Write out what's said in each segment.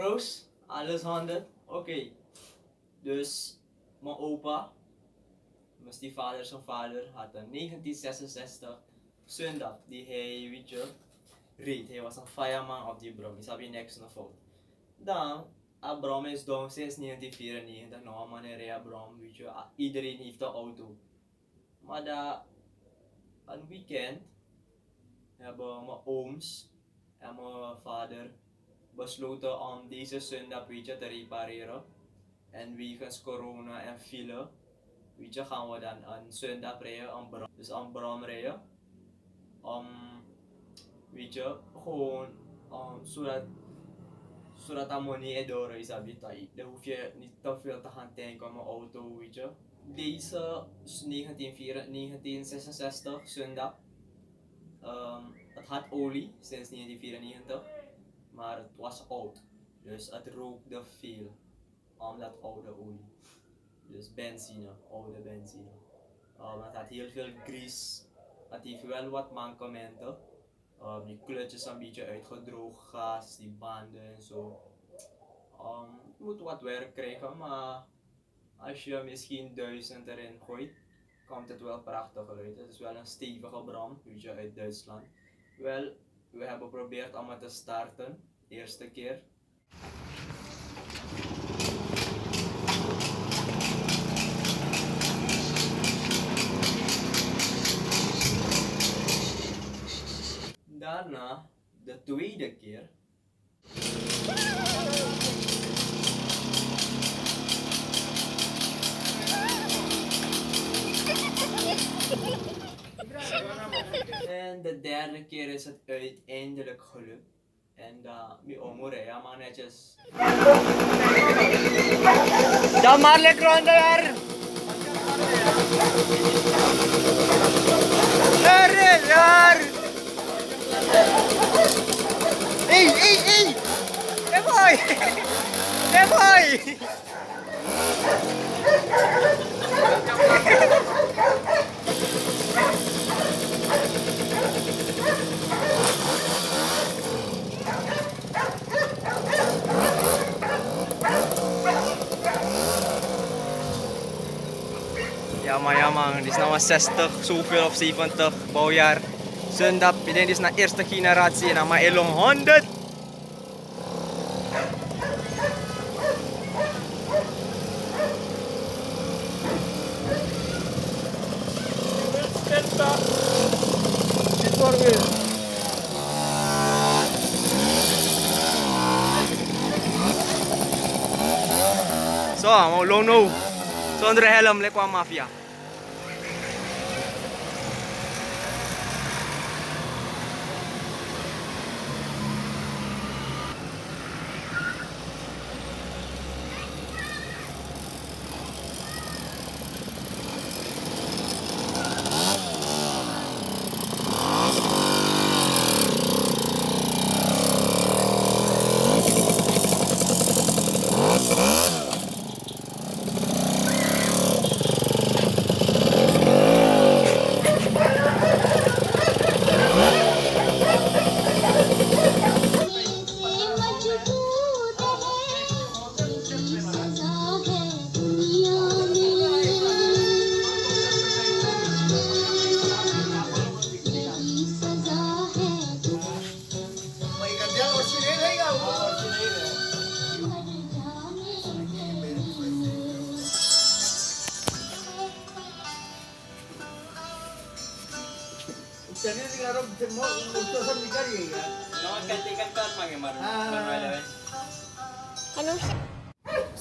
bro's, alles handen. Oké. Dus mijn opa, mijn stiefvader zijn vader, had in 1966 zundapp die hij, weet je, reed. Hij was een fireman op die brom. Is heb je niks nog fout. Dan, a brom is down sinds 1994. Nou, man, een rea brom, weet je. Iedereen heeft een auto. Maar daar, een weekend, hebben mijn ooms en mijn vader besloten om deze zundapp, weet je, te repareren. En wegens corona en file, weet je, gaan we dan een zundapp rijden, dus een brom rijden. Weet je, gewoon zodat dat money door is abitaai. Dan hoef je niet te veel te gaan tanken om een auto, weet je. Deze is 1966 zundapp. Het had olie sinds 1994, maar het was oud. Dus het rookte veel om dat oude olie. Dus benzine, oude benzine. Het had heel veel grease. Het heeft wel wat mankementen. Die klutjes een beetje uitgedroogd, gas, die banden en zo. Je moet wat werk krijgen, maar als je misschien 1000 erin gooit, komt het wel prachtig uit. Het is wel een stevige brom, weet je, uit Duitsland. Wel, we hebben geprobeerd om het te starten, eerste keer. Daarna, de tweede keer. En de derde keer is het uiteindelijk gelukt. En mi omure, ja maar netjes. Dan maar lekker onder! Hey! Demoy! Ja man, dit is nou 60, zoveel of 70 bouwjaar. Zundapp, dit is de eerste generatie en maar elong 100. So, mau lono. Zonder helm, lekwa mafia.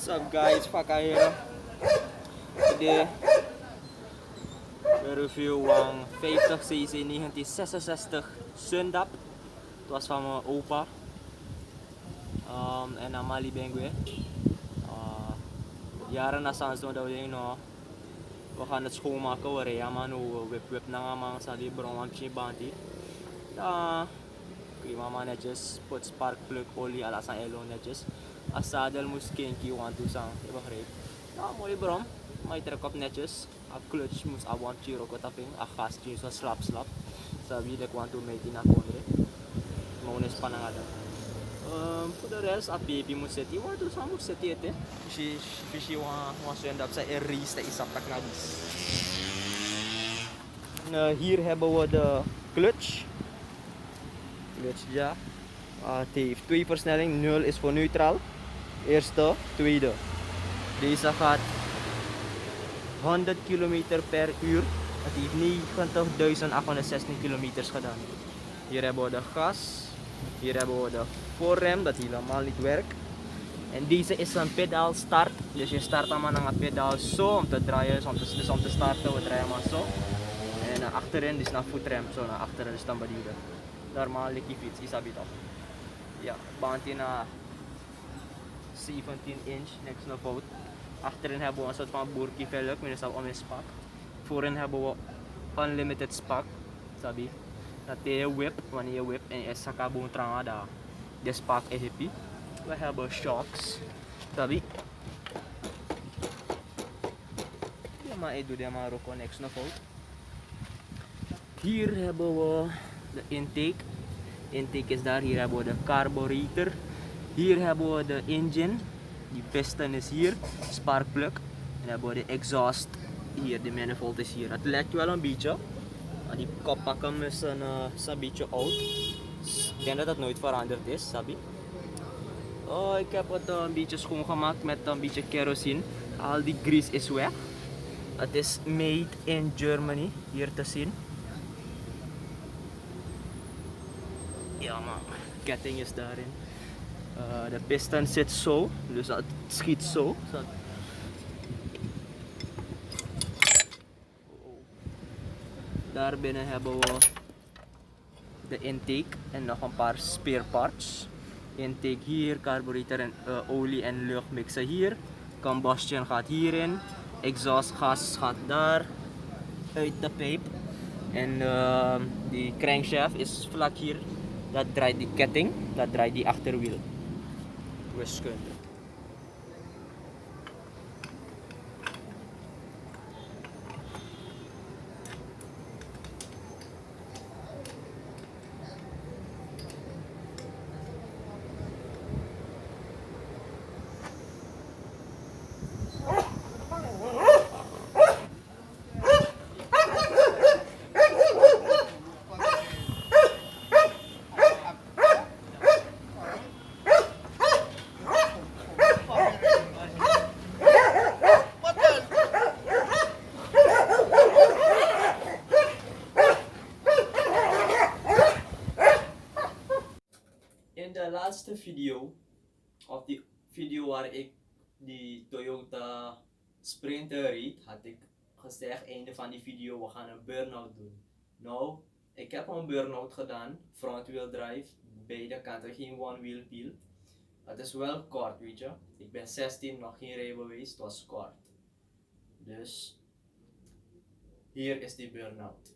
What's up guys, Faka here. Today we review een 50cc 1966 zundapp. Het was van mijn opa. En Amali Bengue. Jaren na sans dat we gaan het schoonmaken, we rijden maar nu wip na man sa die bron aan het banti. Ja, mama netjes, put sparkplug olie ala sa elo netjes. Als zadel moest kinky want to sang, je begrijpt. Ja, mooie brom, maar je trekt op netjes. A clutch moest a want chiro ko taping, a gas chiro so slap. Sabi de want to make in a kondre. Maunes panangada. Voor de rest, als baby moet zitten, wat doe je moet zitten? Als je zundapp zijn race, is dat tak nadis. Hier hebben we de clutch. Clutch ja. Het heeft 2 versnelling, 0 is voor neutraal. Eerste, tweede. Deze gaat 100 km per uur. Het heeft 90.816 kilometers gedaan. Hier hebben we de gas. Hier hebben we de voorrem dat helemaal niet werkt. En deze is een pedaal start. Dus je start allemaal naar het pedaal zo om te draaien. Dus om te starten, we draaien maar zo. En naar achterin is naar voetrem, zo naar achteren, dus dan beneden. Normaal ligt die fiets, isabi toch? Ja, bandje naar 17 inch, niks naar fout. Achterin hebben we een soort van boerkie velg, minstens om een spak. Voorin hebben we unlimited spak, sabi. Dat je whip, wanneer je whip en je sakaboon tranga daar. De spak is hippie. We hebben shocks, sabi. Ja, maar ik doe dit maar ook niks naar fout. Hier hebben we de intake. Intake is daar. Hier hebben we de carburetor. Hier hebben we de engine. Die piston is hier. Sparkplug. En hebben we de exhaust. Hier, de manifold is hier. Het lijkt wel een beetje. Maar die koppakken is een beetje oud. Ik denk dat het nooit veranderd is, sabi. Oh, ik heb het een beetje schoongemaakt met een beetje kerosine. Al die grease is weg. Het is made in Germany. Hier te zien. Ja man, ketting is daarin. De piston zit zo, dus het schiet zo. Daar binnen hebben we de intake en nog een paar spare parts. Intake hier, carburetor en olie en luchtmixer hier. Combustion gaat hierin. Exhaust gas gaat daar uit de pijp. En die crankshaft is vlak hier. Dat draait die ketting, dat draait die achterwiel. Wiskunde. In de laatste video, of die video waar ik die Toyota Sprinter reed, had ik gezegd, einde van die video, we gaan een burn-out doen. Nou, ik heb een burn-out gedaan, front wheel drive, beide kanten, geen one wheel peel. Het is wel kort, weet je. Ik ben 16, nog geen rijbewijs, het was kort. Dus, hier is die burn-out.